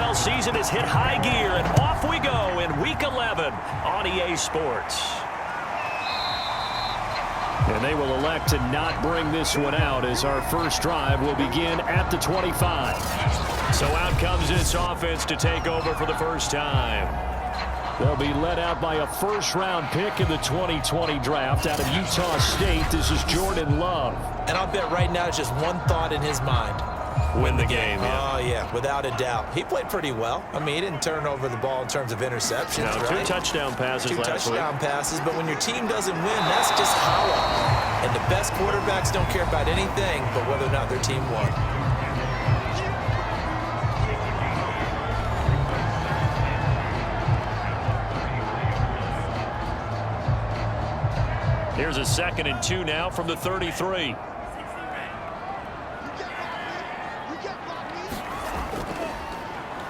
NFL season has hit high gear, and off we go in Week 11 on EA Sports. And they will elect to not bring this one out as our first drive will begin at the 25. So out comes this offense to take over for the first time. They'll be led out by a first-round pick in the 2020 draft out of Utah State. This is Jordan Love. And I'll bet right now it's just one thought in his mind. Win the game. Yeah. Oh, yeah, without a doubt. He played pretty well. I mean, he didn't turn over the ball in terms of interceptions, no, right? 2 touchdown passes last week. 2 touchdown passes, but when your team doesn't win, that's just hollow. And the best quarterbacks don't care about anything but whether or not their team won. Here's a 2nd and 2 now from the 33.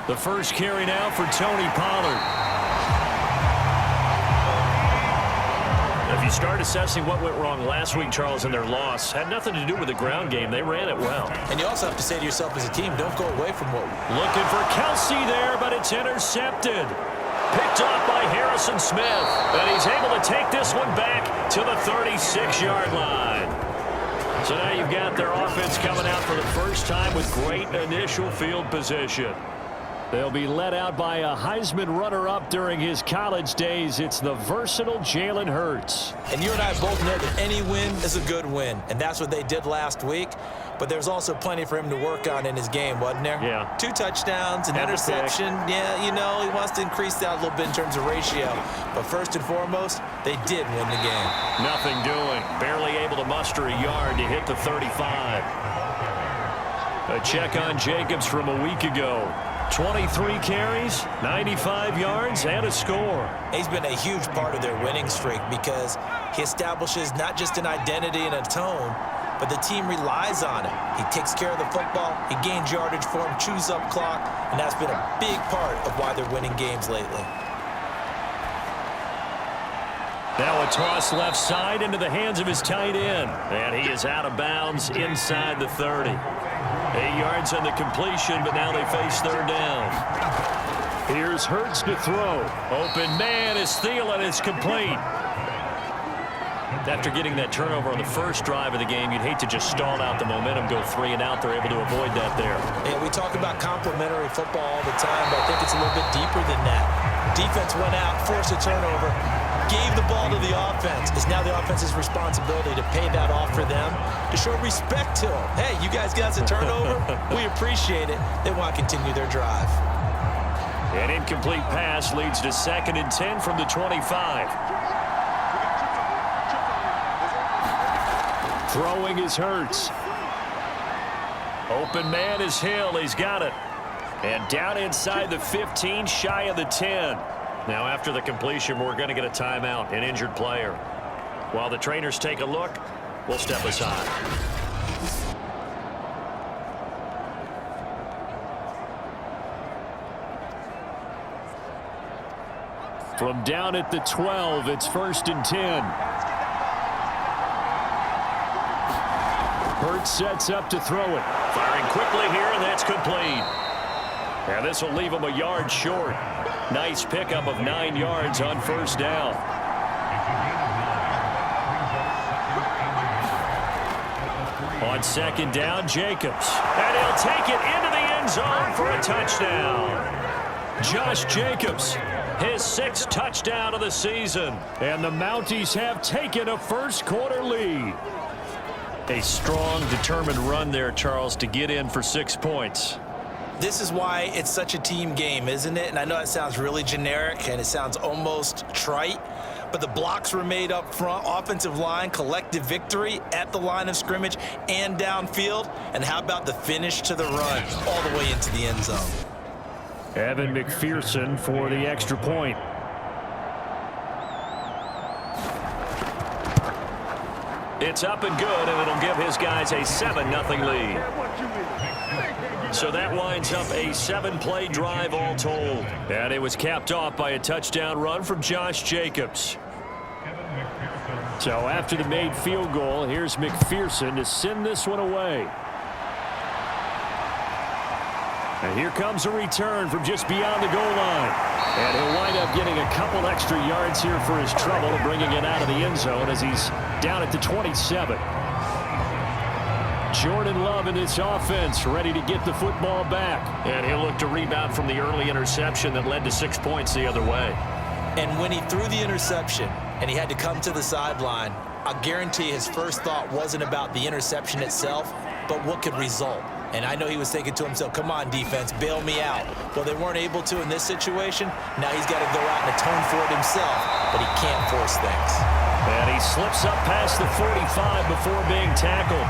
The first carry now for Tony Pollard. If you start assessing what went wrong last week, Charles, in their loss, had nothing to do with the ground game. They ran it well. And you also have to say to yourself as a team, don't go away from what... Looking for Kelsey there, but it's intercepted. Picked off by Harrison Smith. And he's able to take this one back to the 36-yard line. So now you've got their offense coming out for the first time with great initial field position. They'll be led out by a Heisman runner-up during his college days. It's the versatile Jalen Hurts. And you and I both know that any win is a good win, and that's what they did last week. But there's also plenty for him to work on in his game, wasn't there? Yeah. 2 touchdowns, an interception. Yeah, you know, he wants to increase that a little bit in terms of ratio. But first and foremost, they did win the game. Nothing doing. Barely able to muster a yard to hit the 35. A check on Jacobs from a week ago. 23 carries, 95 yards, and a score. He's been a huge part of their winning streak because he establishes not just an identity and a tone, but the team relies on him. He takes care of the football, he gains yardage for him, chews up clock, and that's been a big part of why they're winning games lately. Now a toss left side into the hands of his tight end. And he is out of bounds inside the 30. 8 yards on the completion, but now they face 3rd down. Here's Hurts to throw. Open man is Thielen. It's complete. After getting that turnover on the first drive of the game, you'd hate to just stall out the momentum, go 3 and out. They're able to avoid that there. Yeah, we talk about complementary football all the time, but I think it's a little bit deeper than that. Defense went out, forced a turnover, gave the ball to the offense. It's now the offense's responsibility to pay that off for them, to show respect to them. Hey, you guys got us a turnover? We appreciate it. They want to continue their drive. An incomplete pass leads to 2nd and 10 from the 25. Throwing is Hurts. Open man is Hill. He's got it. And down inside the 15, shy of the 10. Now after the completion, we're going to get a timeout, an injured player. While the trainers take a look, we'll step aside. From down at the 12, it's 1st and 10. Hurts sets up to throw it. Firing quickly here, and that's complete. And this will leave him a yard short. Nice pickup of 9 yards on 1st down. On 2nd down, Jacobs. And he'll take it into the end zone for a touchdown. Josh Jacobs, his 6th touchdown of the season. And the Mounties have taken a first-quarter lead. A strong, determined run there, Charles, to get in for 6 points. This is why it's such a team game, isn't it? And I know it sounds really generic and it sounds almost trite, but the blocks were made up front, offensive line, collective victory at the line of scrimmage and downfield. And how about the finish to the run all the way into the end zone? Evan McPherson for the extra point. It's up and good, and it'll give his guys a 7-0 lead. So that winds up a 7-play drive all told. And it was capped off by a touchdown run from Josh Jacobs. So after the made field goal, here's McPherson to send this one away. And here comes a return from just beyond the goal line. And he'll wind up getting a couple extra yards here for his trouble, bringing it out of the end zone as he's down at the 27. Jordan Love in this offense, ready to get the football back. And he'll look to rebound from the early interception that led to 6 points the other way. And when he threw the interception and he had to come to the sideline, I guarantee his first thought wasn't about the interception itself, but what could result. And I know he was thinking to himself, come on, defense, bail me out. Well, they weren't able to in this situation. Now he's got to go out and atone for it himself, but he can't force things. And he slips up past the 45 before being tackled.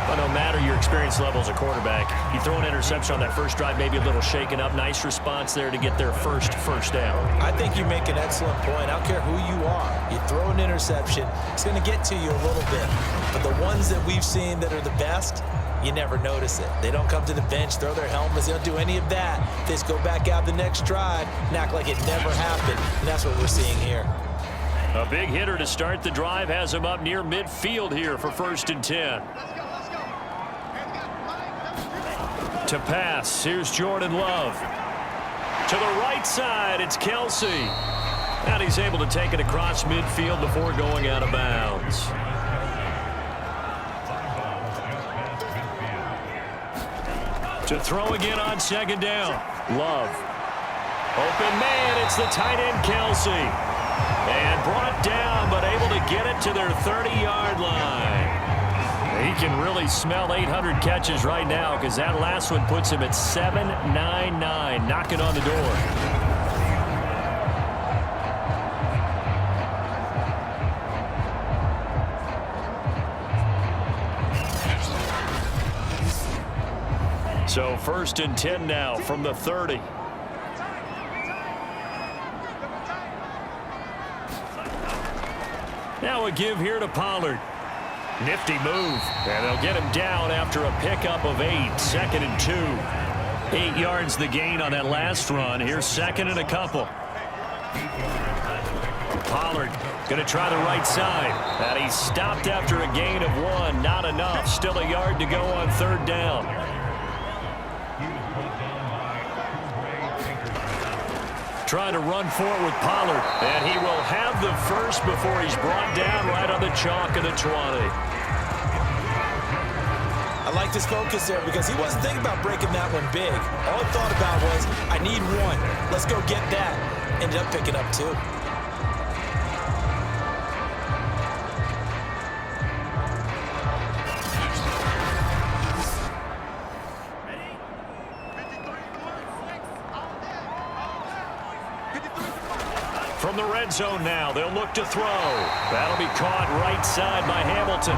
But no matter your experience level as a quarterback, you throw an interception on that first drive, maybe a little shaken up. Nice response there to get their first down. I think you make an excellent point. I don't care who you are. You throw an interception, it's going to get to you a little bit. But the ones that we've seen that are the best, you never notice it. They don't come to the bench, throw their helmets. They don't do any of that. They just go back out the next drive and act like it never happened. And that's what we're seeing here. A big hitter to start the drive has him up near midfield here for 1st and 10. To pass, here's Jordan Love. To the right side, it's Kelsey. And he's able to take it across midfield before going out of bounds. To throw again on 2nd down. Love. Open man, it's the tight end Kelsey. And brought down, but able to get it to their 30-yard line. He can really smell 800 catches right now because that last one puts him at 799, knocking on the door. So 1st and 10 now from the 30. Now a give here to Pollard. Nifty move, and they'll get him down after a pickup of 8, 2nd and 2. 8 yards the gain on that last run. Here's 2nd and a couple. Pollard going to try the right side. And he's stopped after a gain of 1. Not enough. Still a yard to go on 3rd down. Trying to run for it with Pollard. And he will have the first before he's brought down right on the chalk of the 20. I like this focus there because he wasn't thinking about breaking that one big. All he thought about was, I need 1. Let's go get that. Ended up picking up 2. From the red zone now, they'll look to throw. That'll be caught right side by Hamilton.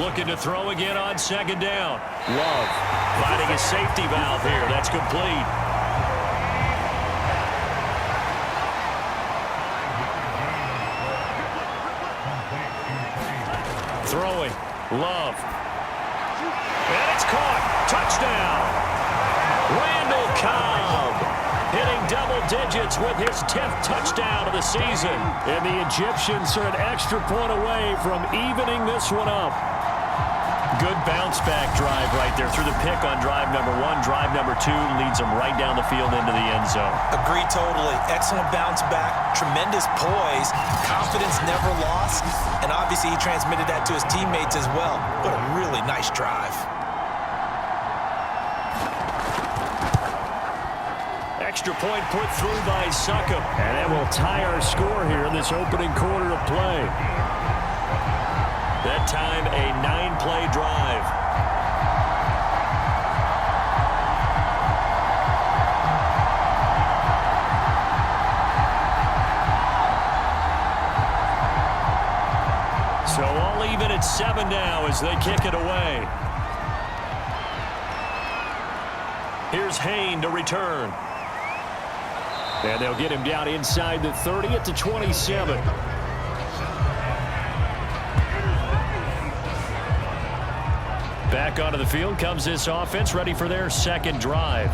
Looking to throw again on 2nd down. Love finding a safety valve here. That's complete. Throwing. Love. And it's caught. Touchdown. Randall Cobb hitting double digits with his 10th touchdown of the season. And the Egyptians are an extra point away from evening this one up. Good bounce-back drive right there through the pick on drive number 1. Drive number 2 leads them right down the field into the end zone. Agree totally. Excellent bounce back. Tremendous poise. Confidence never lost. And obviously he transmitted that to his teammates as well. What a really nice drive. Extra point put through by Succop. And that will tie our score here in this opening quarter of play. That time a 9-play drive. So all even at 7 now as they kick it away. Here's Hain to return. And they'll get him down inside the 30 at the 27. Back onto the field comes this offense, ready for their second drive.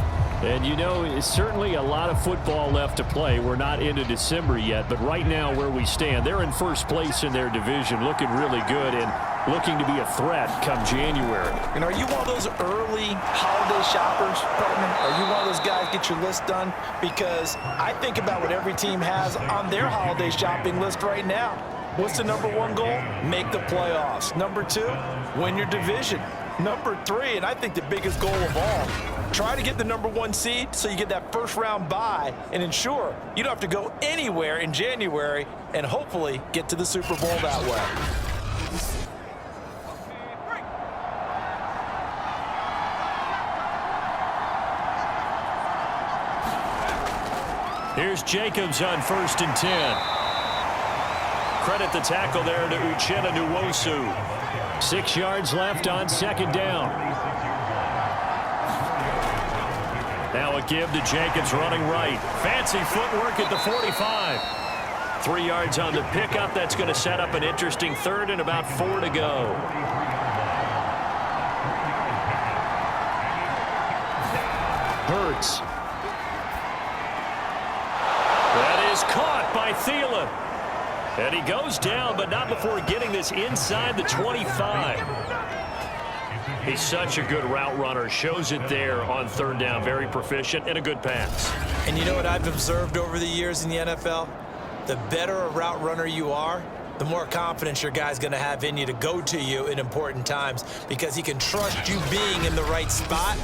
And you know, it's certainly a lot of football left to play. We're not into December yet, but right now where we stand, they're in first place in their division, looking really good and looking to be a threat come January. And are you one of those early holiday shoppers, Partman? Are you one of those guys get your list done? Because I think about what every team has on their holiday shopping list right now. What's the number one goal? Make the playoffs. Number two, win your division. Number three, and I think the biggest goal of all, try to get the number one seed so you get that first round bye and ensure you don't have to go anywhere in January and hopefully get to the Super Bowl that way. Here's Jacobs on 1st and 10. Credit the tackle there to Uchenna Nwosu. 6 yards left on 2nd down. Now a give to Jacobs running right. Fancy footwork at the 45. 3 yards on the pickup. That's going to set up an interesting 3rd and about 4 to go. Hurts. That is caught by Thielen. And he goes down, but not before getting this inside the 25. He's such a good route runner. Shows it there on 3rd down. Very proficient and a good pass. And you know what I've observed over the years in the NFL? The better a route runner you are, the more confidence your guy's going to have in you to go to you in important times because he can trust you being in the right spot,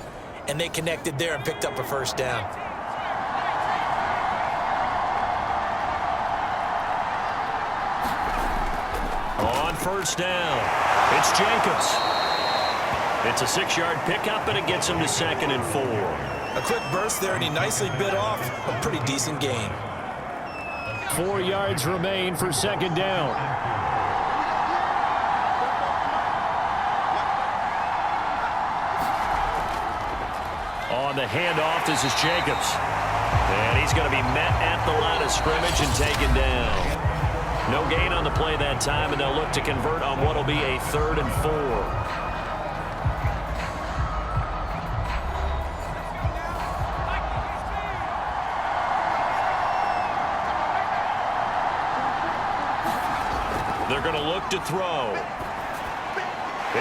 and they connected there and picked up a 1st down. On 1st down, it's Jacobs. It's a 6-yard pickup, and it gets him to 2nd and 4. A quick burst there, and he nicely bit off a pretty decent gain. 4 yards remain for 2nd down. On the handoff, this is Jacobs. And he's going to be met at the line of scrimmage and taken down. No gain on the play that time, and they'll look to convert on what will be a 3rd and 4. They're going to look to throw.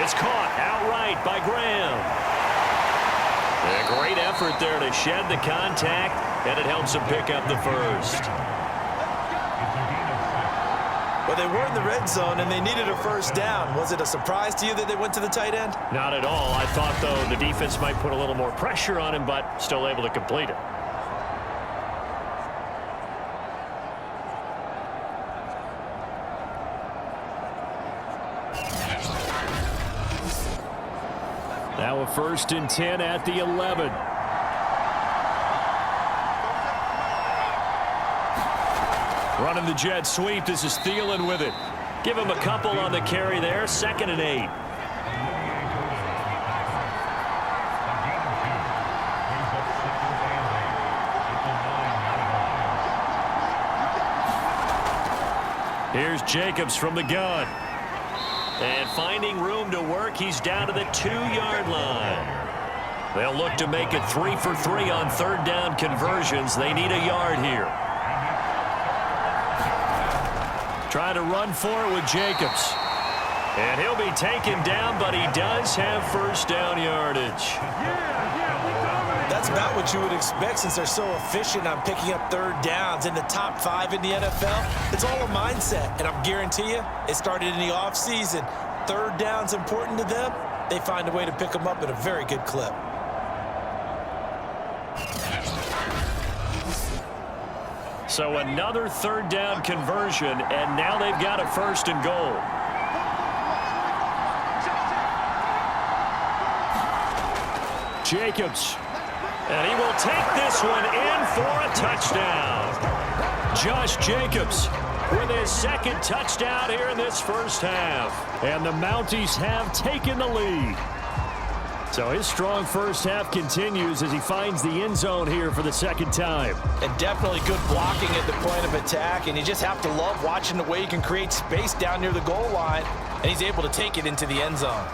It's caught outright by Graham. A great effort there to shed the contact, and it helps him pick up the 1st. Well, they were in the red zone, and they needed a 1st down. Was it a surprise to you that they went to the tight end? Not at all. I thought, though, the defense might put a little more pressure on him, but still able to complete it. Now a 1st and 10 at the 11. Running the jet sweep. This is Thielen with it. Give him a couple on the carry there. 2nd and 8. Here's Jacobs from the gun. And finding room to work, he's down to the 2-yard line. They'll look to make it 3 for 3 on 3rd down conversions. They need a yard here. Trying to run for it with Jacobs. And he'll be taken down, but he does have 1st down yardage. That's about what you would expect since they're so efficient on picking up 3rd downs in the top 5 in the NFL. It's all a mindset, and I guarantee you it started in the offseason. 3rd down's important to them. They find a way to pick them up at a very good clip. So another 3rd down conversion, and now they've got a 1st and goal. Jacobs. And he will take this one in for a touchdown. Josh Jacobs with his 2nd touchdown here in this 1st half. And the Mounties have taken the lead. So his strong 1st half continues as he finds the end zone here for the 2nd time. And definitely good blocking at the point of attack, and you just have to love watching the way he can create space down near the goal line, and he's able to take it into the end zone.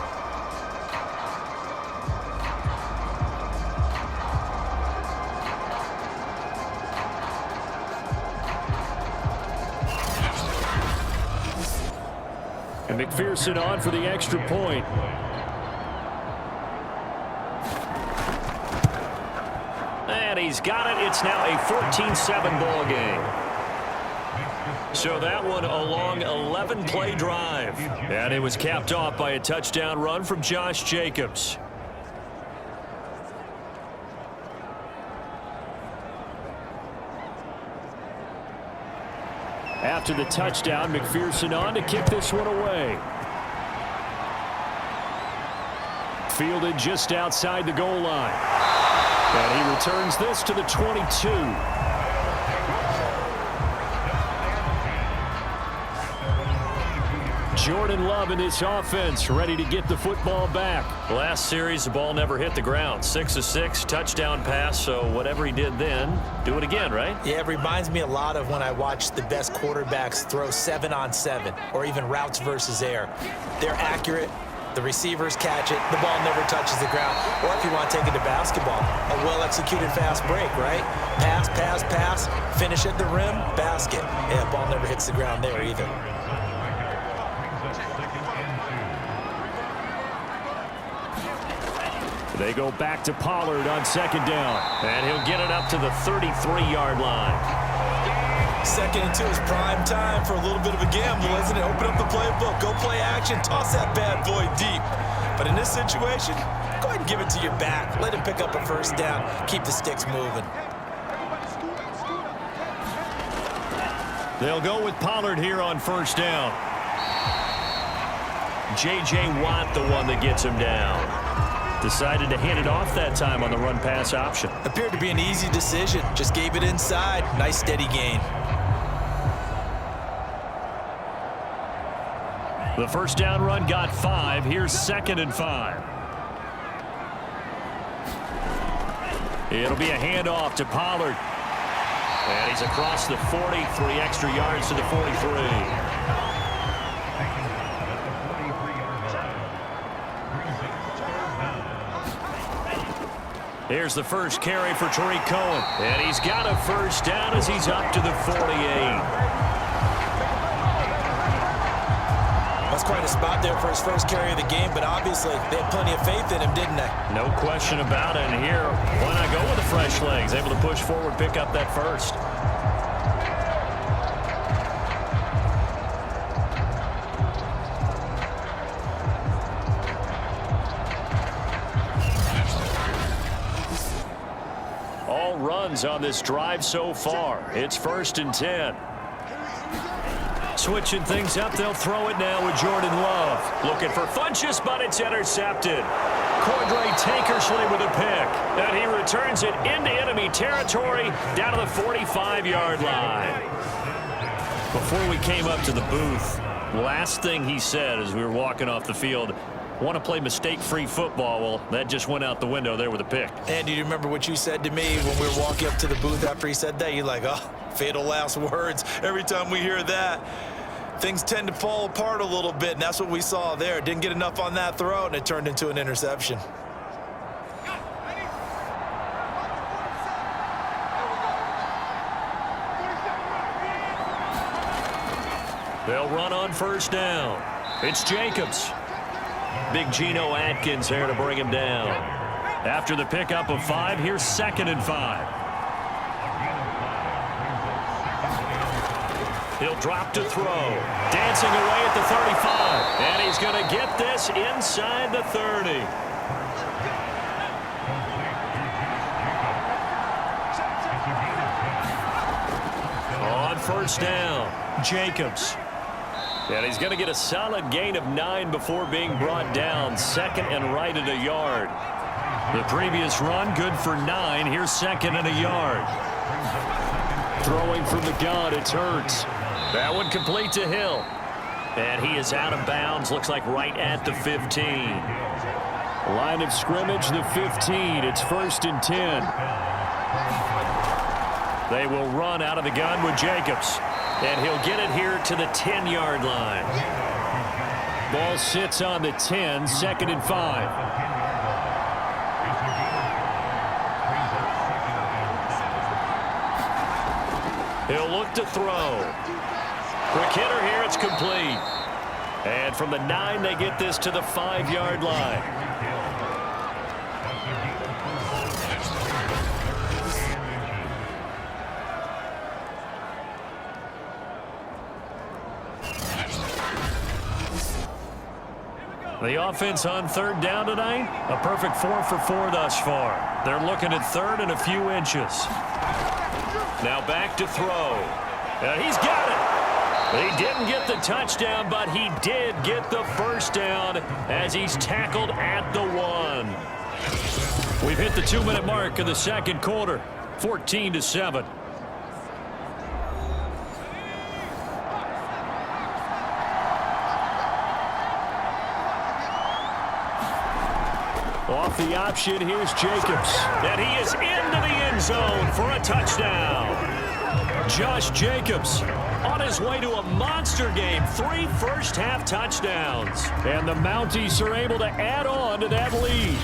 And McPherson on for the extra point. And he's got it. It's now a 14-7 ball game. So that one a long 11-play drive. And it was capped off by a touchdown run from Josh Jacobs. After the touchdown, McPherson on to kick this one away. Fielded just outside the goal line. And he returns this to the 22. Jordan Love in this offense, ready to get the football back. Last series, the ball never hit the ground. 6 of 6, touchdown pass, so whatever he did then, do it again, right? Yeah, it reminds me a lot of when I watch the best quarterbacks throw 7-on-7 or even routes versus air. They're accurate. The receivers catch it. The ball never touches the ground. Or if you want to take it to basketball, a well-executed fast break, right? Pass, pass, pass, finish at the rim, basket. Yeah, the ball never hits the ground there either. They go back to Pollard on second down. And he'll get it up to the 33-yard line. 2nd and 2 is prime time for a little bit of a gamble, isn't it? Open up the playbook, go play action, toss that bad boy deep. But in this situation, go ahead and give it to your back. Let him pick up a first down. Keep the sticks moving. They'll go with Pollard here on first down. J.J. Watt, the one that gets him down. Decided to hand it off that time on the run-pass option. Appeared to be an easy decision. Just gave it inside. Nice steady gain. The first down run got 5. Here's 2nd and 5. It'll be a handoff to Pollard. And he's across the 40, 3 extra yards to the 43. Here's the first carry for Tariq Cohen. And he's got a first down as he's up to the 48. That's quite a spot there for his first carry of the game, but obviously they had plenty of faith in him, didn't they? No question about it. And here, why not go with the fresh legs? Able to push forward, pick up that first. Runs on this drive so far. It's 1st and 10. Switching things up, they'll throw it now with Jordan Love. Looking for Funchess, but it's intercepted. Cordray Tankersley with a pick. And he returns it into enemy territory down to the 45-yard line. Before we came up to the booth, last thing he said as we were walking off the field, want to play mistake-free football. Well, that just went out the window there with a pick. And do you remember what you said to me when we were walking up to the booth after he said that? You're like, oh, fatal last words. Every time we hear that, things tend to fall apart a little bit, and that's what we saw there. Didn't get enough on that throw, and it turned into an interception. They'll run on first down. It's Jacobs. Big Geno Atkins here to bring him down. After the pickup of 5, here's 2nd and 5. He'll drop to throw. Dancing away at the 35. And he's going to get this inside the 30. On first down, Jacobs. And he's going to get a solid gain of 9 before being brought down. 2nd and right at a yard. The previous run, good for 9. Here's 2nd and a yard. Throwing from the gun, it's Hurts. That one complete to Hill. And he is out of bounds, looks like right at the 15. Line of scrimmage, the 15. It's 1st and 10. They will run out of the gun with Jacobs. And he'll get it here to the 10-yard line. Ball sits on the 10, 2nd and 5. He'll look to throw. Quick hitter here, it's complete. And from the 9, they get this to the 5-yard line. The offense on 3rd down tonight, a perfect 4 for 4 thus far. They're looking at 3rd and a few inches. Now back to throw. And he's got it. He didn't get the touchdown, but he did get the first down as he's tackled at the 1. We've hit the 2-minute mark of the second quarter, 14-7. Off the option, here's Jacobs. And he is into the end zone for a touchdown. Josh Jacobs on his way to a monster game. 3 first-half touchdowns. And the Mounties are able to add on to that lead.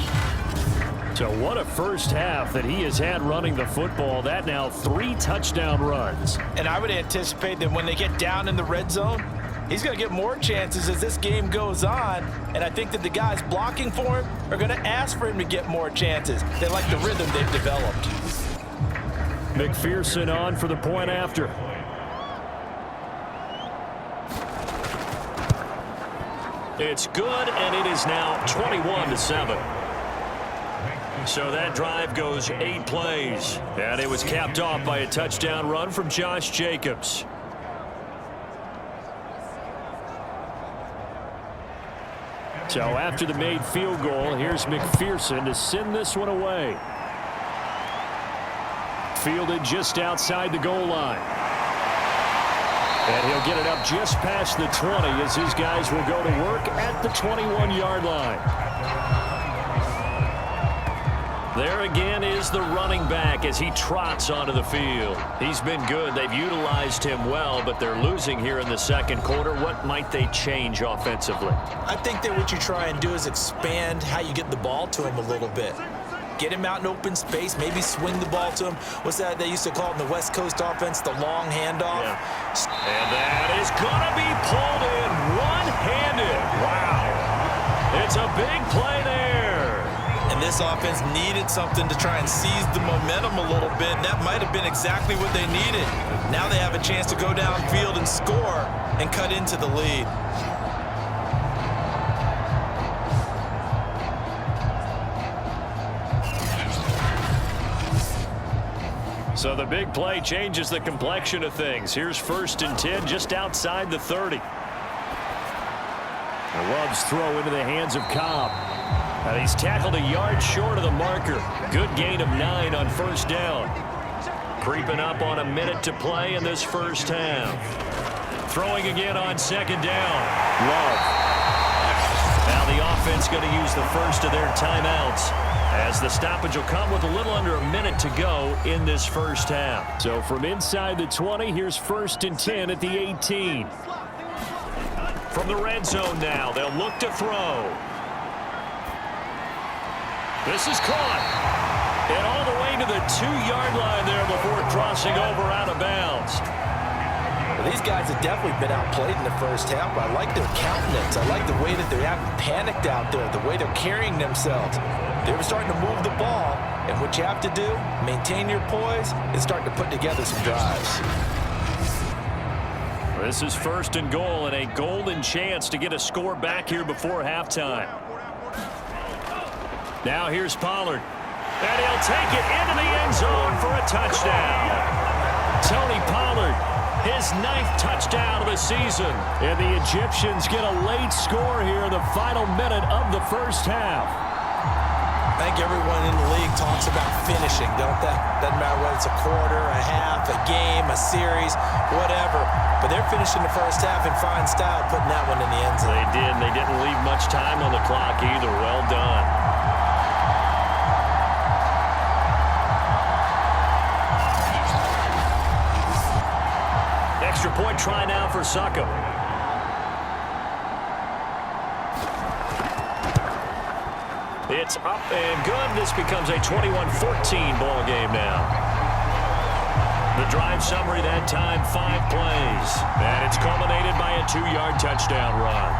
So what a first half that he has had running the football. That now 3 touchdown runs. And I would anticipate that when they get down in the red zone, he's going to get more chances as this game goes on. And I think that the guys blocking for him are going to ask for him to get more chances. They like the rhythm they've developed. McPherson on for the point after. It's good, and it is now 21-7. So that drive goes 8 plays. And it was capped off by a touchdown run from Josh Jacobs. So after the made field goal, here's McPherson to send this one away. Fielded just outside the goal line. And he'll get it up just past the 20 as his guys will go to work at the 21-yard line. There again is the running back as he trots onto the field. He's been good. They've utilized him well, but they're losing here in the second quarter. What might they change offensively? I think that what you try and do is expand how you get the ball to him a little bit. Get him out in open space, maybe swing the ball to him. What's that they used to call it in the West Coast offense, the long handoff? Yeah. And that is going to be pulled in one-handed. Wow. It's a big play there. And this offense needed something to try and seize the momentum a little bit, and that might have been exactly what they needed. Now they have a chance to go downfield and score and cut into the lead. So the big play changes the complexion of things. Here's 1st and 10 just outside the 30. Love's throw into the hands of Cobb. And he's tackled a yard short of the marker. Good gain of 9 on 1st down. Creeping up on a minute to play in this first half. Throwing again on 2nd down. Love. Now the offense going to use the first of their timeouts, as the stoppage will come with a little under a minute to go in this first half. So from inside the 20, here's 1st and 10 at the 18. From the red zone now, they'll look to throw. This is caught. And all the way to the 2-yard line there before crossing over out of bounds. Well, these guys have definitely been outplayed in the first half, but I like their countenance. I like the way that they haven't panicked out there, the way they're carrying themselves. They were starting to move the ball, and what you have to do, maintain your poise, and start to put together some drives. This is 1st and goal, and a golden chance to get a score back here before halftime. Now here's Pollard. And he'll take it into the end zone for a touchdown. Tony Pollard, his 9th touchdown of the season. And the Egyptians get a late score here in the final minute of the first half. I think everyone in the league talks about finishing, don't they? Doesn't matter whether it's a quarter, a half, a game, a series, whatever. But they're finishing the first half in fine style, putting that one in the end zone. They did, and they didn't leave much time on the clock either. Well done. Extra point try now for Succo. It's up and good. This becomes a 21-14 ball game now. The drive summary that time, 5 plays. And it's culminated by a 2-yard touchdown run.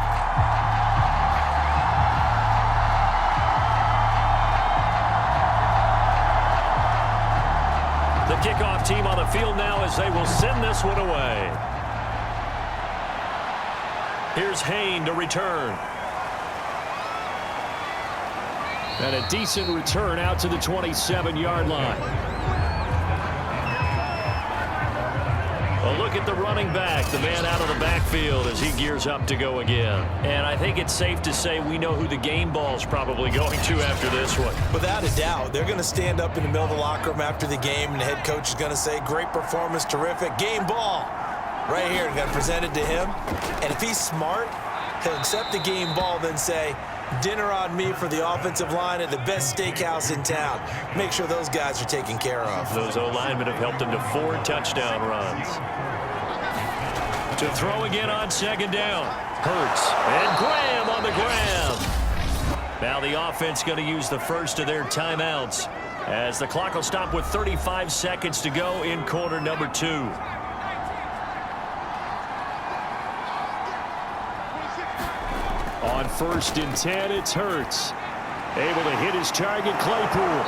The kickoff team on the field now as they will send this one away. Here's Hain to return. And a decent return out to the 27-yard line. A look at the running back, the man out of the backfield as he gears up to go again. And I think it's safe to say we know who the game ball's probably going to after this one. Without a doubt, they're going to stand up in the middle of the locker room after the game, and the head coach is going to say, great performance, terrific, game ball. Right here, going to present it to him. And if he's smart, he'll accept the game ball, then say, dinner on me for the offensive line at the best steakhouse in town. Make sure those guys are taken care of. Those O-linemen have helped him to 4 touchdown runs. To throw again on 2nd down. Hurts and Graham on the grab. Now the offense going to use the first of their timeouts as the clock will stop with 35 seconds to go in quarter number 2. On 1st and 10, it's Hurts. Able to hit his target, Claypool.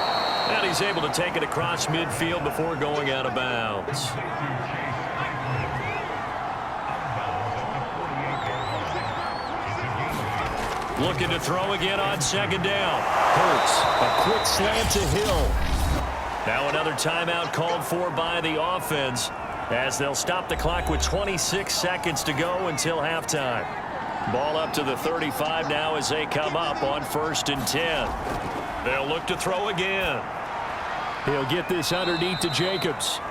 And he's able to take it across midfield before going out of bounds. Looking to throw again on 2nd down. Hurts, a quick slant to Hill. Now another timeout called for by the offense as they'll stop the clock with 26 seconds to go until halftime. Ball up to the 35 now as they come up on 1st and 10. They'll look to throw again. He'll get this underneath to Jacobs.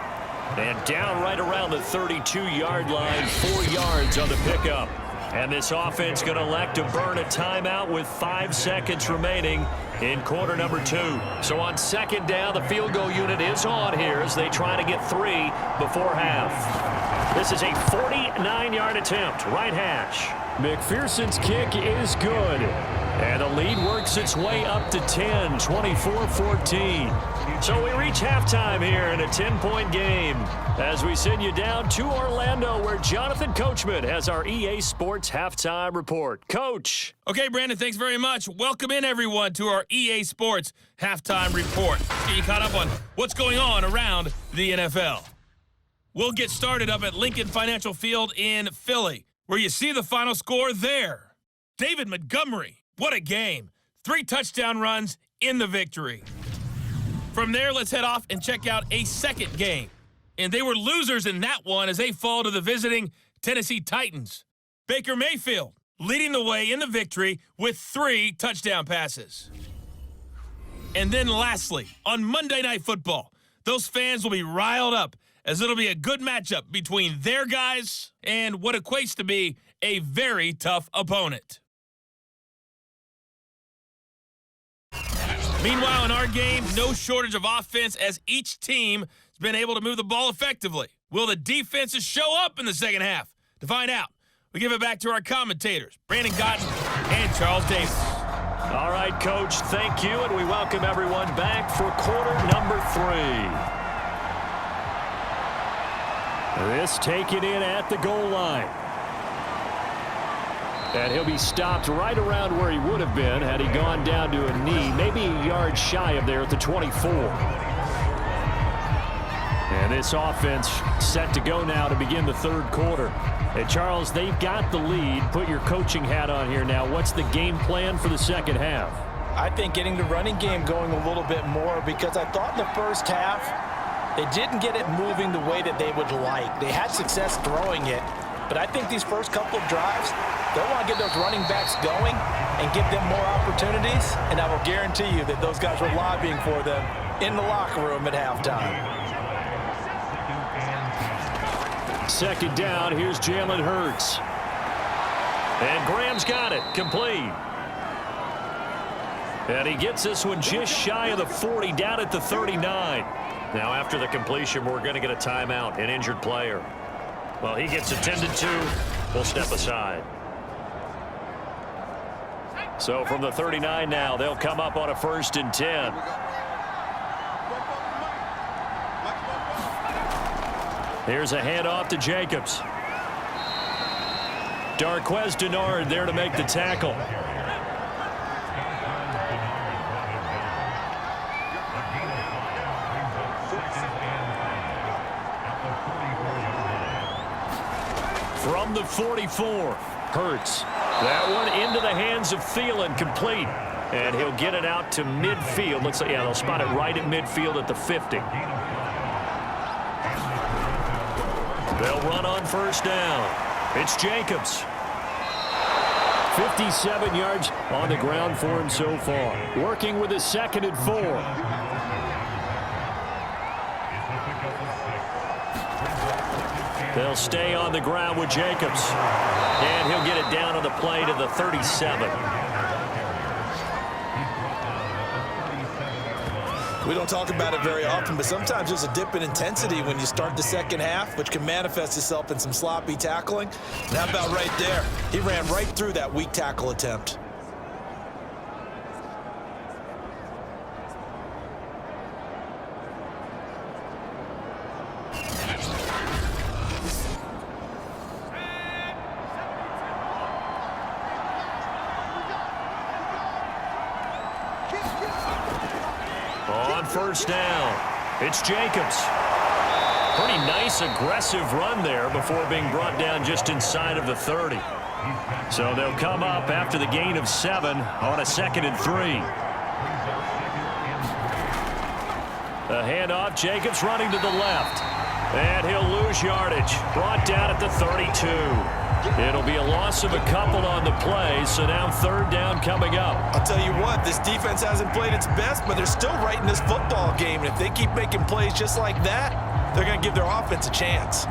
And down right around the 32-yard line, 4 yards on the pickup. And this offense going to elect to burn a timeout with 5 seconds remaining in quarter number 2. So on 2nd down, the field goal unit is on here as they try to get 3 before half. This is a 49-yard attempt, right hash. McPherson's kick is good. And the lead works its way up to 10, 24-14. So we reach halftime here in a 10-point game as we send you down to Orlando where Jonathan Coachman has our EA Sports Halftime Report. Coach. Okay, Brandon, thanks very much. Welcome in, everyone, to our EA Sports Halftime Report. Let's get you caught up on what's going on around the NFL. We'll get started up at Lincoln Financial Field in Philly, where you see the final score there. David Montgomery, what a game. 3 touchdown runs in the victory. From there, let's head off and check out a second game. And they were losers in that one as they fall to the visiting Tennessee Titans. Baker Mayfield leading the way in the victory with 3 touchdown passes. And then lastly, on Monday Night Football, those fans will be riled up as it'll be a good matchup between their guys and what equates to be a very tough opponent. Meanwhile, in our game, no shortage of offense as each team has been able to move the ball effectively. Will the defenses show up in the second half? To find out, we give it back to our commentators, Brandon Gotten and Charles Davis. All right, Coach, thank you, and we welcome everyone back for quarter number 3. This taken in at the goal line. And he'll be stopped right around where he would have been had he gone down to a knee, maybe a yard shy of there at the 24. And this offense set to go now to begin the 3rd quarter. And Charles, they've got the lead. Put your coaching hat on here now. What's the game plan for the second half? I think getting the running game going a little bit more because I thought in the first half they didn't get it moving the way that they would like. They had success throwing it, but I think these first couple of drives, they'll want to get those running backs going and give them more opportunities, and I will guarantee you that those guys were lobbying for them in the locker room at halftime. 2nd down, here's Jalen Hurts. And Graham's got it, complete. And he gets this one just shy of the 40, down at the 39. Now after the completion, we're going to get a timeout, an injured player. Well, he gets attended to. We'll step aside. So from the 39 now, they'll come up on a 1st and 10. Here's a handoff to Jacobs. Darquez Denard there to make the tackle. From the 44, Hurts. That one into the hands of Thielen, complete. And he'll get it out to midfield. Looks like, yeah, they'll spot it right at midfield at the 50. They'll run on first down. It's Jacobs. 57 yards on the ground for him so far. Working with his 2nd and 4. They'll stay on the ground with Jacobs. And he'll get it down on the play to the 37. We don't talk about it very often, but sometimes there's a dip in intensity when you start the second half, which can manifest itself in some sloppy tackling. And how about right there? He ran right through that weak tackle attempt. First down. It's Jacobs. Pretty nice, aggressive run there before being brought down just inside of the 30. So they'll come up after the gain of 7 on a 2nd and 3. The handoff, Jacobs running to the left. And he'll lose yardage. Brought down at the 32. It'll be a loss of a couple on the play, so now 3rd down coming up. I'll tell you what, this defense hasn't played its best, but they're still right in this football game. And if they keep making plays just like that, they're going to give their offense a chance.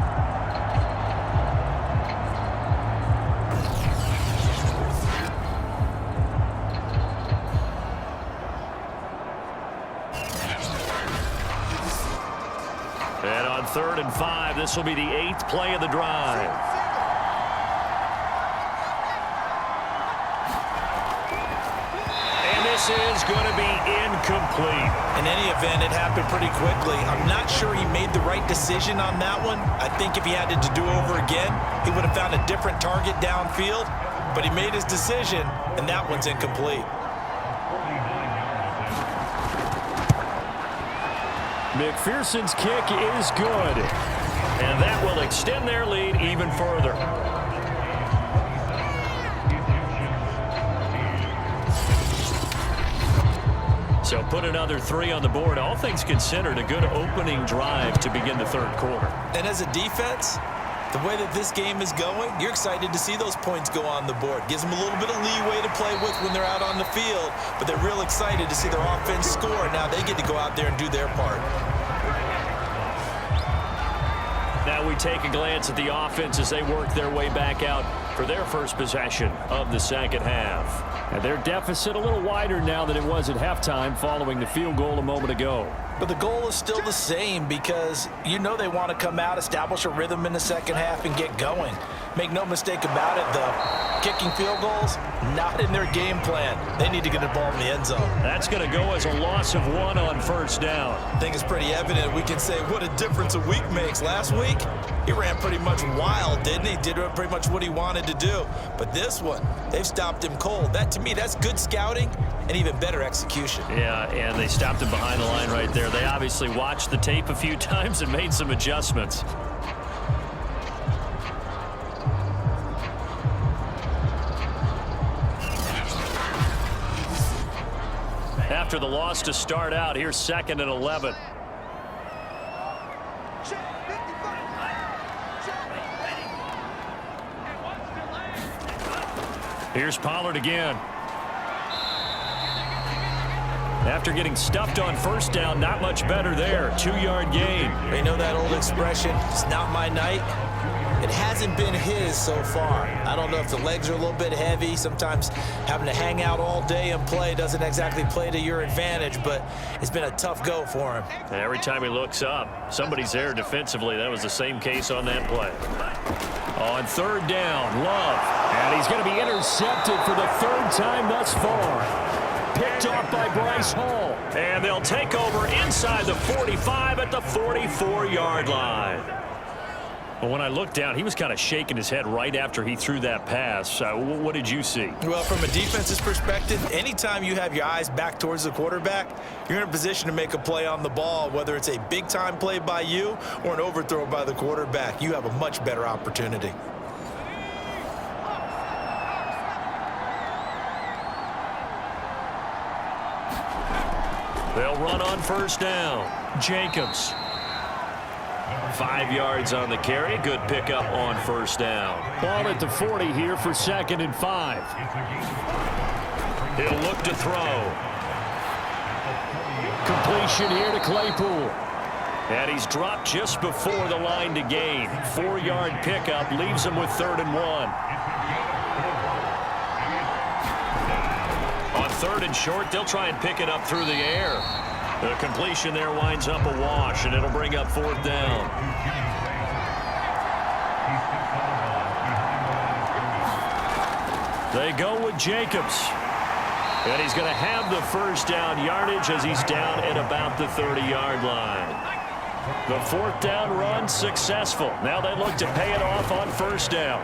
And on 3rd and 5, this will be the 8th play of the drive. This is going to be incomplete. In any event, it happened pretty quickly. I'm not sure he made the right decision on that one. I think if he had to do over again, he would have found a different target downfield. But he made his decision, and that one's incomplete. McPherson's kick is good. And that will extend their lead even further. So put another 3 on the board. All things considered, a good opening drive to begin the 3rd quarter. And as a defense, the way that this game is going, you're excited to see those points go on the board. Gives them a little bit of leeway to play with when they're out on the field, but they're real excited to see their offense score. Now they get to go out there and do their part. Now we take a glance at the offense as they work their way back out for their first possession of the 2nd half. And their deficit a little wider now than it was at halftime following the field goal a moment ago. But the goal is still the same because you know they want to come out, establish a rhythm in the second half, and get going. Make no mistake about it, though. Kicking field goals, not in their game plan. They need to get the ball in the end zone. That's going to go as a loss of 1 on first down. I think it's pretty evident. We can say what a difference a week makes. Last week, he ran pretty much wild, didn't he? Did pretty much what he wanted to do. But this one, they've stopped him cold. That, to me, that's good scouting and even better execution. Yeah, and they stopped him behind the line right there. They obviously watched the tape a few times and made some adjustments. After the loss to start out, here's 2nd and 11. Here's Pollard again. After getting stuffed on first down, not much better there. 2-yard gain. You know that old expression, it's not my night? It hasn't been his so far. I don't know if the legs are a little bit heavy. Sometimes having to hang out all day and play doesn't exactly play to your advantage, but it's been a tough go for him. And every time he looks up, somebody's there defensively. That was the same case on that play. On 3rd down, Love. And he's going to be intercepted for the 3rd time thus far. Picked off by Bryce Hall. And they'll take over inside the 45 at the 44-yard line. Well, when I looked down, he was kind of shaking his head right after he threw that pass. What did you see? Well, from a defense's perspective, anytime you have your eyes back towards the quarterback, you're in a position to make a play on the ball, whether it's a big-time play by you or an overthrow by the quarterback. You have a much better opportunity. They'll run on first down. Jacobs. 5 yards on the carry. Good pickup on first down. Ball at the 40 here for 2nd and 5. He'll look to throw. Completion here to Claypool. And he's dropped just before the line to gain. 4-yard pickup leaves him with 3rd and 1. On 3rd and short, they'll try and pick it up through the air. The completion there winds up a wash, and it'll bring up 4th down. They go with Jacobs. And he's going to have the first down yardage as he's down at about the 30-yard line. The 4th down run successful. Now they look to pay it off on first down.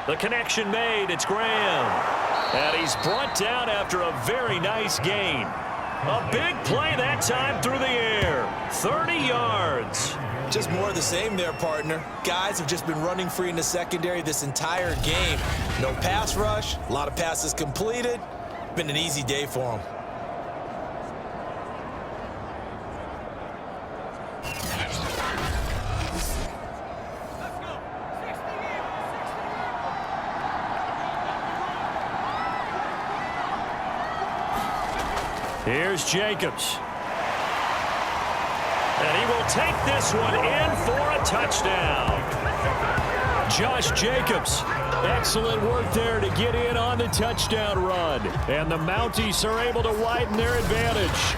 The connection made. It's Graham. And he's brought down after a very nice gain. A big play that time through the air. 30 yards. Just more of the same there, partner. Guys have just been running free in the secondary this entire game. No pass rush, a lot of passes completed. Been an easy day for them. Here's Jacobs. And he will take this one in for a touchdown. Josh Jacobs. Excellent work there to get in on the touchdown run. And the Mounties are able to widen their advantage.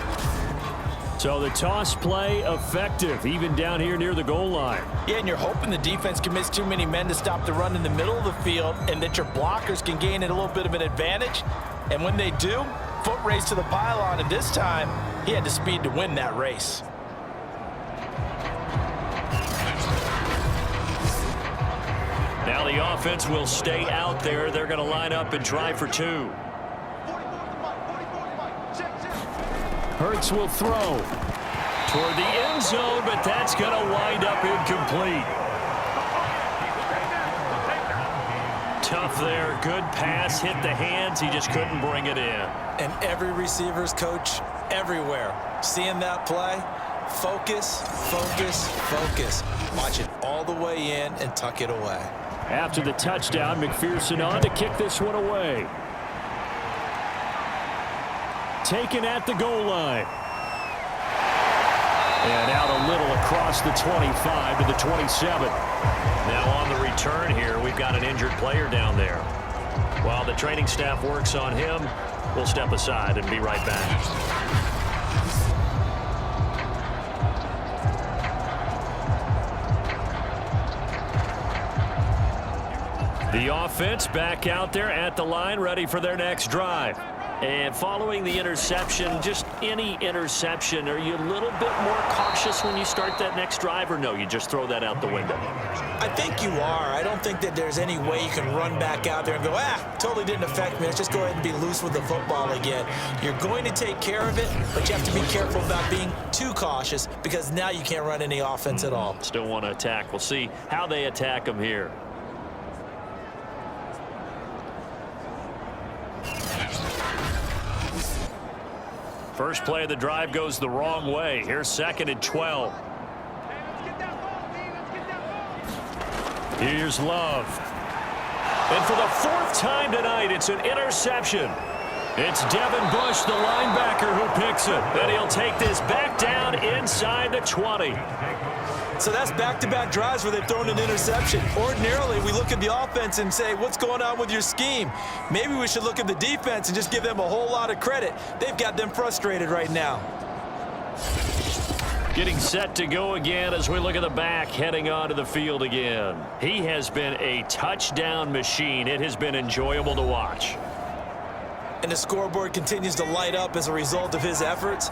So the toss play effective, even down here near the goal line. Yeah, and you're hoping the defense commits too many men to stop the run in the middle of the field and that your blockers can gain a little bit of an advantage. And when they do, foot race to the pylon, and this time he had the speed to win that race. Now the offense will stay out there. They're going to line up and try for 2. Hurts will throw Toward the end zone, but that's going to wind up incomplete. Tough there. Good pass. Hit the hands. He just couldn't bring it in. And every receiver's coach everywhere seeing that play. Focus, focus, focus. Watch it all the way in and tuck it away. After the touchdown, McPherson on to kick this one away. Taken at the goal line. And out a little across the 25 to the 27. Now on the return here, we've got an injured player down there. While the training staff works on him, we'll step aside and be right back. The offense back out there at the line, ready for their next drive. And following the interception, just any interception, are you a little bit more cautious when you start that next drive, or no, you just throw that out the window? I think you are. I don't think that there's any way you can run back out there and go, totally didn't affect me. Let's just go ahead and be loose with the football again. You're going to take care of it, but you have to be careful about being too cautious because now you can't run any offense at all. Still want to attack. We'll see how they attack them here. First play of the drive goes the wrong way. Here's 2nd and 12. Here's Love. And for the 4th time tonight, it's an interception. It's Devin Bush, the linebacker, who picks it. And he'll take this back down inside the 20. So that's back-to-back drives where they've thrown an interception. Ordinarily, we look at the offense and say, what's going on with your scheme? Maybe we should look at the defense and just give them a whole lot of credit. They've got them frustrated right now. Getting set to go again as we look at the back heading onto the field again. He has been a touchdown machine. It has been enjoyable to watch. And the scoreboard continues to light up as a result of his efforts.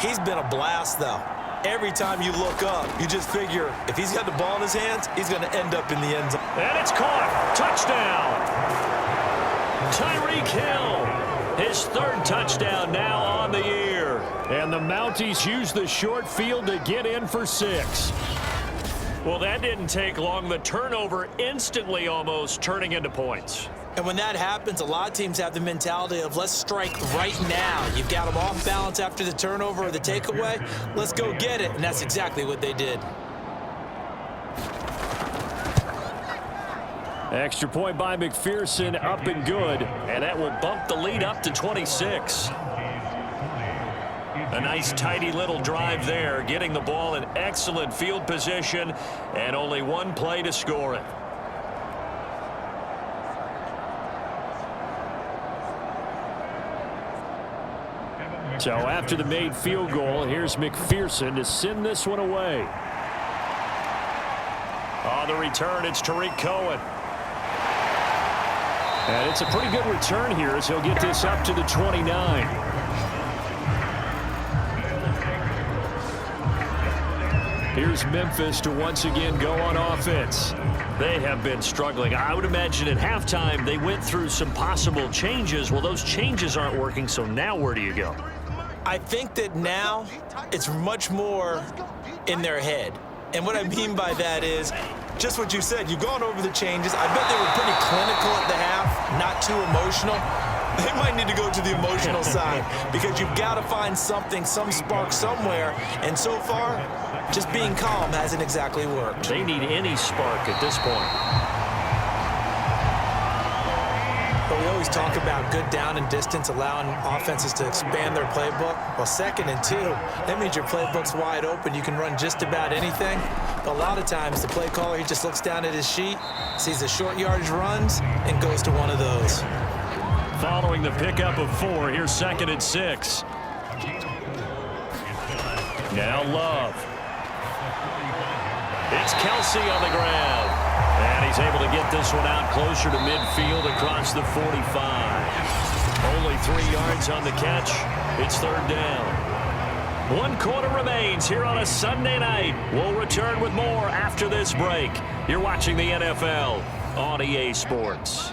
He's been a blast, though. Every time you look up, you just figure if he's got the ball in his hands, he's going to end up in the end zone. And it's caught. Touchdown. Tyreek Hill. His third touchdown now on the year. And the Mounties use the short field to get in for 6. Well, that didn't take long. The turnover instantly almost turning into points. And when that happens, a lot of teams have the mentality of let's strike right now. You've got them off balance after the turnover or the takeaway. Let's go get it. And that's exactly what they did. Extra point by McPherson, up and good. And that will bump the lead up to 26. A nice tidy little drive there, getting the ball in excellent field position, and only one play to score it. So after the made field goal, here's McPherson to send this one away. On the return, it's Tariq Cohen. And it's a pretty good return here as he'll get this up to the 29. Here's Memphis to once again go on offense. They have been struggling. I would imagine at halftime they went through some possible changes. Well, those changes aren't working, so now where do you go? I think that now it's much more in their head. And what I mean by that is just what you said. You've gone over the changes. I bet they were pretty clinical at the half, not too emotional. They might need to go to the emotional side because you've got to find something, some spark somewhere. And so far, just being calm hasn't exactly worked. They need any spark at this point. But we always talk about good down and distance, allowing offenses to expand their playbook. Well, 2nd and 2, that means your playbook's wide open. You can run just about anything. But a lot of times, the play caller, he just looks down at his sheet, sees the short yardage runs, and goes to one of those. Following the pickup of 4, here's 2nd and 6. Now Love. It's Kelsey on the ground. And he's able to get this one out closer to midfield across the 45. Only 3 yards on the catch. It's 3rd down. 1 quarter remains here on a Sunday night. We'll return with more after this break. You're watching the NFL on EA Sports.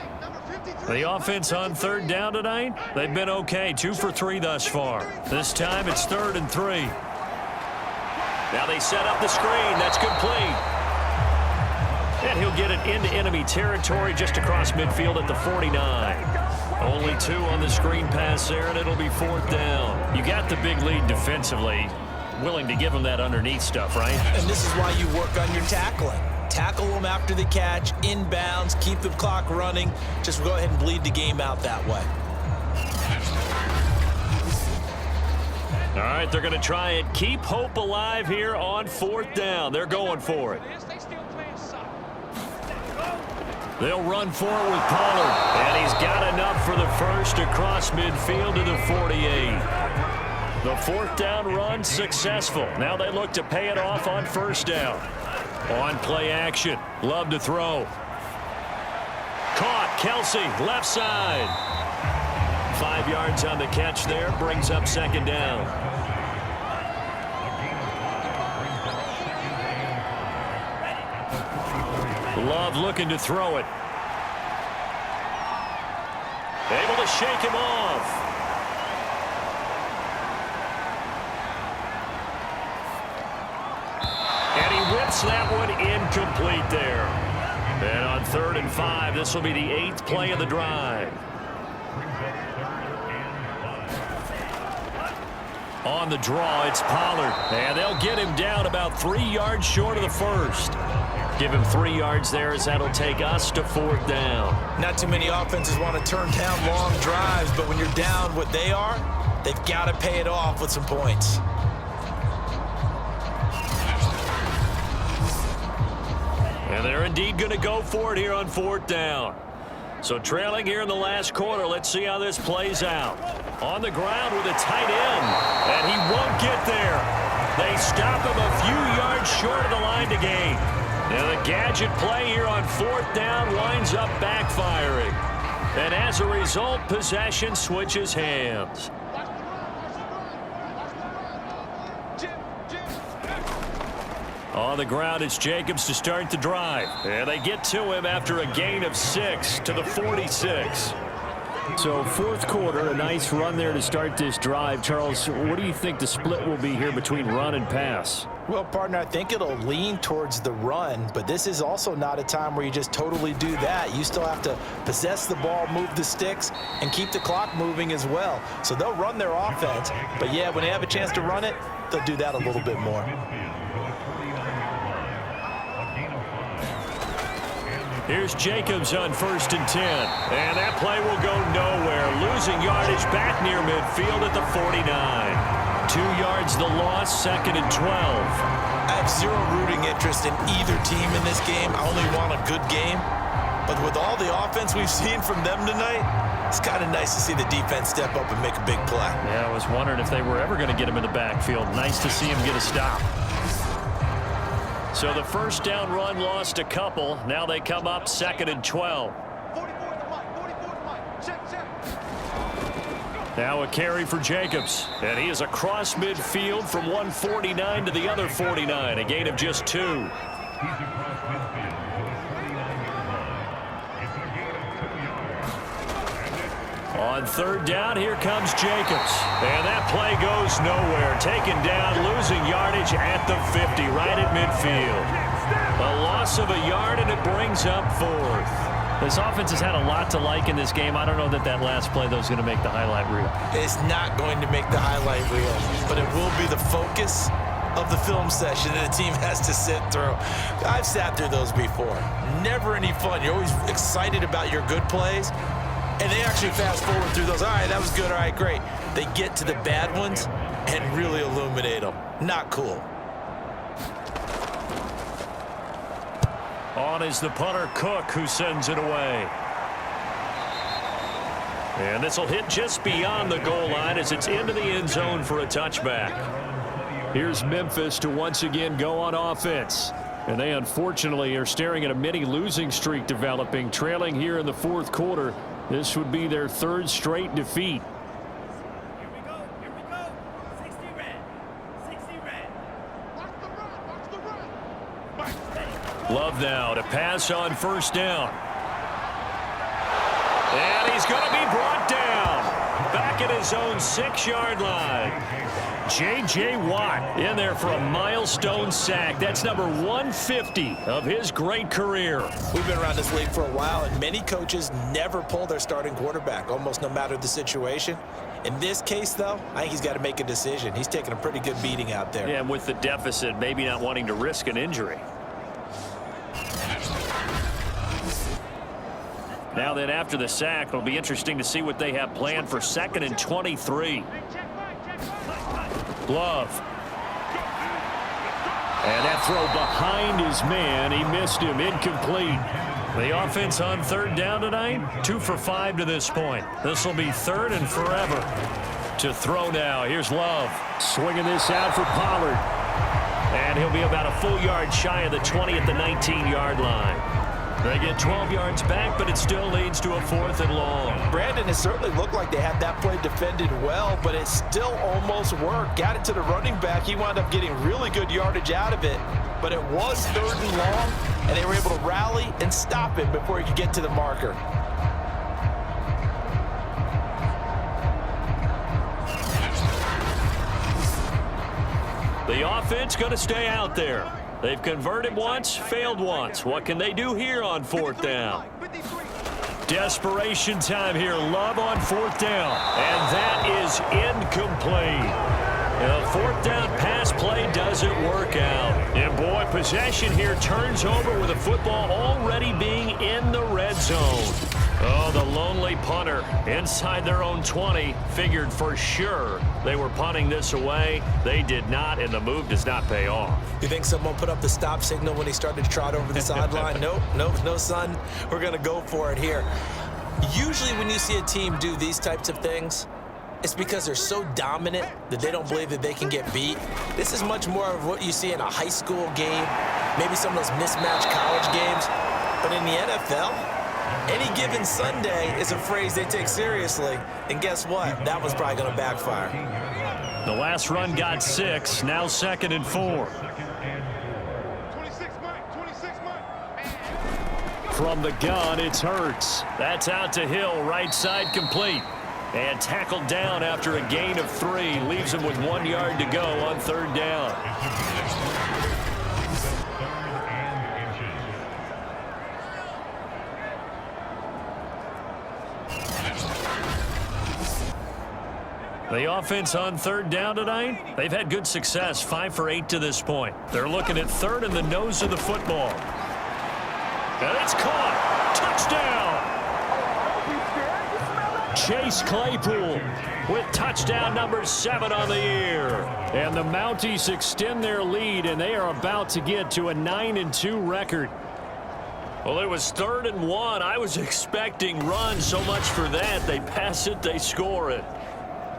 The offense on 3rd down tonight, they've been okay. 2 for 3 thus far. This time it's 3rd and 3. Now they set up the screen. That's complete. And he'll get it into enemy territory just across midfield at the 49. Only 2 on the screen pass there, and it'll be 4th down. You got the big lead defensively. Willing to give them that underneath stuff, right? And this is why you work on your tackling. Tackle them after the catch, inbounds, keep the clock running. Just go ahead and bleed the game out that way. All right, they're going to try it. Keep hope alive here on 4th down. They're going for it. They'll run forward with Pollard. And he's got enough for the first across midfield to the 48. The 4th down run successful. Now they look to pay it off on 1st down. On play action. Love to throw. Caught. Kelsey, left side. 5 yards on the catch there. Brings up 2nd down. Love looking to throw it. Able to shake him off. And he whips that one incomplete there. And on 3rd and 5, this will be the 8th play of the drive. On the draw, it's Pollard. And they'll get him down about 3 yards short of the first. Give him 3 yards there as that'll take us to 4th down. Not too many offenses want to turn down long drives, but when you're down what they are, they've got to pay it off with some points. And they're indeed going to go for it here on 4th down. So trailing here in the last quarter, let's see how this plays out. On the ground with a tight end, and he won't get there. They stop him a few yards short of the line to gain. Now the gadget play here on 4th down winds up backfiring. And as a result, possession switches hands. On the ground, it's Jacobs to start the drive. And they get to him after a gain of 6 to the 46. So fourth quarter, a nice run there to start this drive. Charles, what do you think the split will be here between run and pass? Well, partner, I think it'll lean towards the run, but this is also not a time where you just totally do that. You still have to possess the ball, move the sticks, and keep the clock moving as well. So they'll run their offense, but yeah, when they have a chance to run it, they'll do that a little bit more. Here's Jacobs on 1st and 10. And that play will go nowhere. Losing yardage back near midfield at the 49. 2 yards the loss, 2nd and 12. I have zero rooting interest in either team in this game. I only want a good game. But with all the offense we've seen from them tonight, it's kind of nice to see the defense step up and make a big play. Yeah, I was wondering if they were ever going to get him in the backfield. Nice to see him get a stop. So the first down run lost a couple. Now they come up 2nd and 12. Now a carry for Jacobs. And he is across midfield from 149 to the other 49. A gain of just 2. On 3rd down, here comes Jacobs. And that play goes nowhere. Taken down, losing yardage at the 50, right at midfield. A loss of a yard, and it brings up 4th. This offense has had a lot to like in this game. I don't know that last play, though, is going to make the highlight reel. It's not going to make the highlight reel, but it will be the focus of the film session that the team has to sit through. I've sat through those before. Never any fun. You're always excited about your good plays. And they actually fast forward through those. All right, that was good. All right, great. They get to the bad ones and really illuminate them. Not cool. On is the punter, Cook, who sends it away. And this will hit just beyond the goal line as it's into the end zone for a touchback. Here's Memphis to once again go on offense. And they unfortunately are staring at a mini losing streak developing, trailing here in the 4th quarter. This would be their 3rd straight defeat. Here we go. 60 red. 60 red. Watch the run. Love now to pass on 1st down. And he's going to be brought down. Back at his own 6-yard line. J.J. Watt in there for a milestone sack. That's number 150 of his great career. We've been around this league for a while, and many coaches never pull their starting quarterback, almost no matter the situation. In this case, though, I think he's got to make a decision. He's taking a pretty good beating out there. Yeah, and with the deficit, maybe not wanting to risk an injury. Now then, after the sack, it'll be interesting to see what they have planned for 2nd and 23. Glove. And that throw behind his man. He missed him. Incomplete. The offense on 3rd down tonight, 2 for 5 to this point. This will be 3rd and forever. To throw now. Here's Love. Swinging this out for Pollard. And he'll be about a full yard shy of the 20 at the 19-yard line. They get 12 yards back, but it still leads to a 4th and long. Brandon, it certainly looked like they had that play defended well, but it still almost worked. Got it to the running back. He wound up getting really good yardage out of it, but it was 3rd and long, and they were able to rally and stop it before he could get to the marker. The offense going to stay out there. They've converted once, failed once. What can they do here on 4th down? Desperation time here. Love on 4th down. And that is incomplete. The 4th down pass play doesn't work out. And boy, possession here turns over with the football already being in the red zone. Oh, the lonely punter inside their own 20 figured for sure they were punting this away. They did not, and the move does not pay off. You think someone put up the stop signal when he started to trot over the sideline? Nope, no, son. We're going to go for it here. Usually when you see a team do these types of things, it's because they're so dominant that they don't believe that they can get beat. This is much more of what you see in a high school game, maybe some of those mismatched college games. But in the NFL, any given Sunday is a phrase they take seriously. And guess what? That was probably going to backfire. The last run got 6. Now 2nd and 4. From the gun, it's Hurts. That's out to Hill, right side complete. And tackled down after a gain of 3. Leaves him with 1 yard to go on 3rd down. The offense on 3rd down tonight, they've had good success, 5 for 8 to this point. They're looking at 3rd in the nose of the football. And it's caught. Touchdown. Chase Claypool with touchdown number 7 on the year. And the Mounties extend their lead, and they are about to get to a 9-2 record. Well, it was 3rd and 1. I was expecting run, so much for that. They pass it, they score it.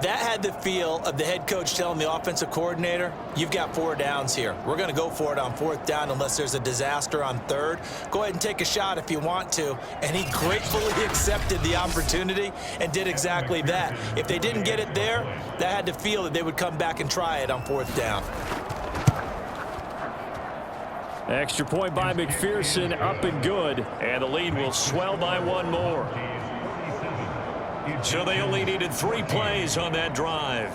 That had the feel of the head coach telling the offensive coordinator, you've got 4 downs here. We're going to go for it on 4th down unless there's a disaster on 3rd. Go ahead and take a shot if you want to. And he gratefully accepted the opportunity and did exactly that. If they didn't get it there, that had the feel that they would come back and try it on 4th down. Extra point by McPherson, up and good. And the lead will swell by 1 more. So they only needed 3 plays on that drive.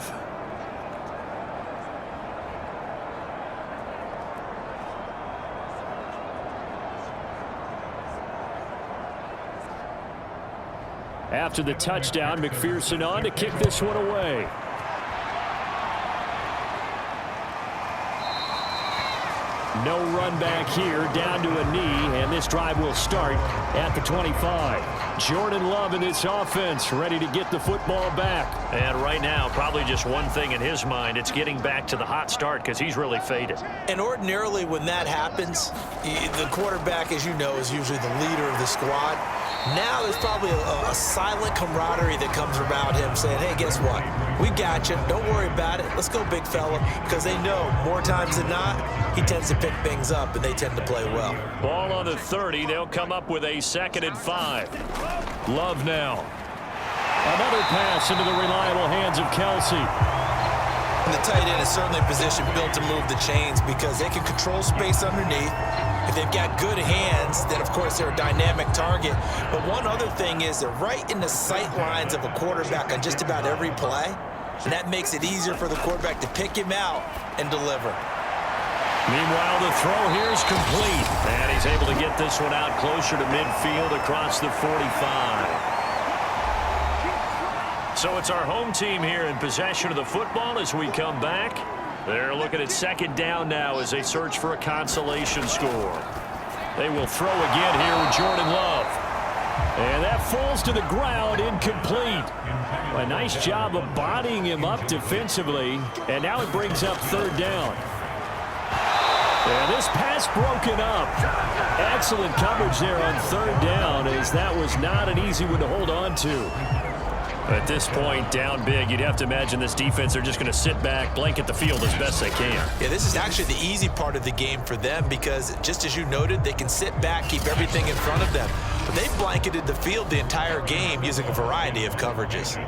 After the touchdown, McPherson on to kick this one away. No run back here, down to a knee, and this drive will start at the 25. Jordan Love in this offense, ready to get the football back. And right now, probably just one thing in his mind, it's getting back to the hot start because he's really faded. And ordinarily when that happens, the quarterback, as you know, is usually the leader of the squad. Now there's probably a silent camaraderie that comes around him saying, hey, guess what? We got you. Don't worry about it. Let's go, big fella. Because they know more times than not, he tends to pick things up, and they tend to play well. Ball on the 30. They'll come up with a 2nd and 5. Love now. Another pass into the reliable hands of Kelsey. And the tight end is certainly a position built to move the chains because they can control space underneath. If they've got good hands, then, of course, they're a dynamic target. But one other thing is they're right in the sight lines of a quarterback on just about every play. And that makes it easier for the quarterback to pick him out and deliver. Meanwhile, the throw here is complete. And he's able to get this one out closer to midfield across the 45. So it's our home team here in possession of the football as we come back. They're looking at 2nd down now as they search for a consolation score. They will throw again here with Jordan Love. And that falls to the ground, incomplete. A nice job of bodying him up defensively. And now it brings up 3rd down. And this pass broken up. Excellent coverage there on 3rd down, as that was not an easy one to hold on to. At this point, down big, you'd have to imagine this defense, they're just going to sit back, blanket the field as best they can. Yeah, this is actually the easy part of the game for them because, just as you noted, they can sit back, keep everything in front of them. But they've blanketed the field the entire game using a variety of coverages.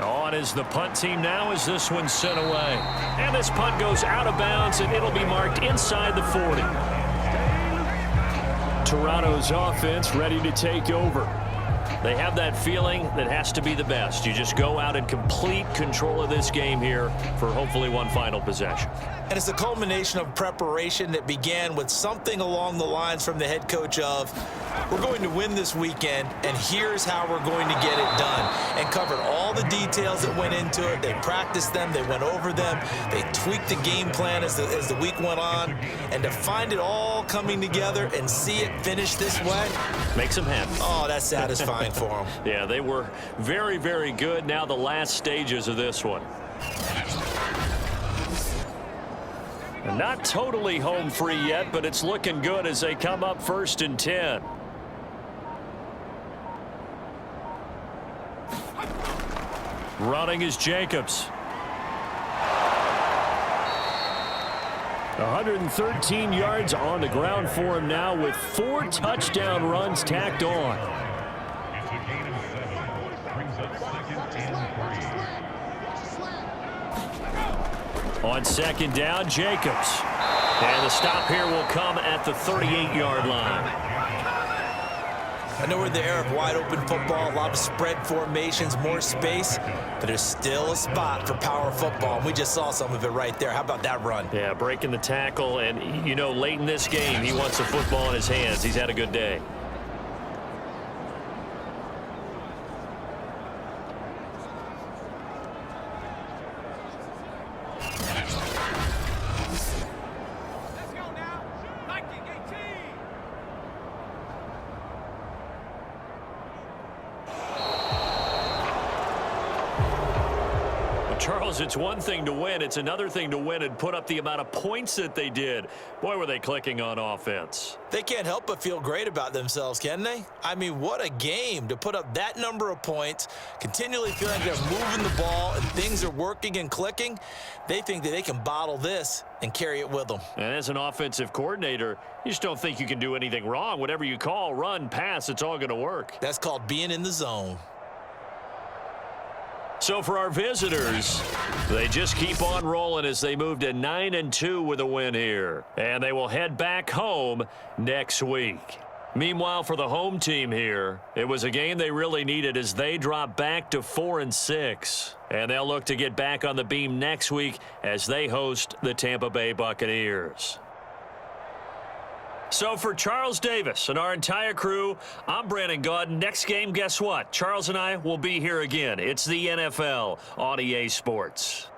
On is the punt team now as this one's sent away. And this punt goes out of bounds, and it'll be marked inside the 40. Toronto's offense ready to take over. They have that feeling that has to be the best. You just go out in complete control of this game here for hopefully one final possession. And it's a culmination of preparation that began with something along the lines from the head coach of, we're going to win this weekend, and here's how we're going to get it done. And covered all the details that went into it. They practiced them. They went over them. They tweaked the game plan as the week went on. And to find it all coming together and see it finish this way, makes them happy. Oh, that's satisfying for them. Yeah, they were very, very good. Now the last stages of this one. Not totally home free yet, but it's looking good as they come up 1st and 10. Running is Jacobs. 113 yards on the ground for him now with 4 touchdown runs tacked on. On 2nd down, Jacobs. And the stop here will come at the 38-yard line. I know we're in the era of wide-open football, a lot of spread formations, more space, but there's still a spot for power football, and we just saw some of it right there. How about that run? Yeah, breaking the tackle, and, you know, late in this game, he wants the football in his hands. He's had a good day. Charles, it's one thing to win. It's another thing to win and put up the amount of points that they did. Boy, were they clicking on offense. They can't help but feel great about themselves, can they? I mean, what a game to put up that number of points, continually feeling like they're moving the ball and things are working and clicking. They think that they can bottle this and carry it with them. And as an offensive coordinator, you just don't think you can do anything wrong. Whatever you call, run, pass, it's all going to work. That's called being in the zone. So for our visitors, they just keep on rolling as they move to 9-2 with a win here. And they will head back home next week. Meanwhile, for the home team here, it was a game they really needed as they drop back to 4-6. And they'll look to get back on the beam next week as they host the Tampa Bay Buccaneers. So for Charles Davis and our entire crew, I'm Brandon Gaudin. Next game, guess what? Charles and I will be here again. It's the NFL on EA Sports.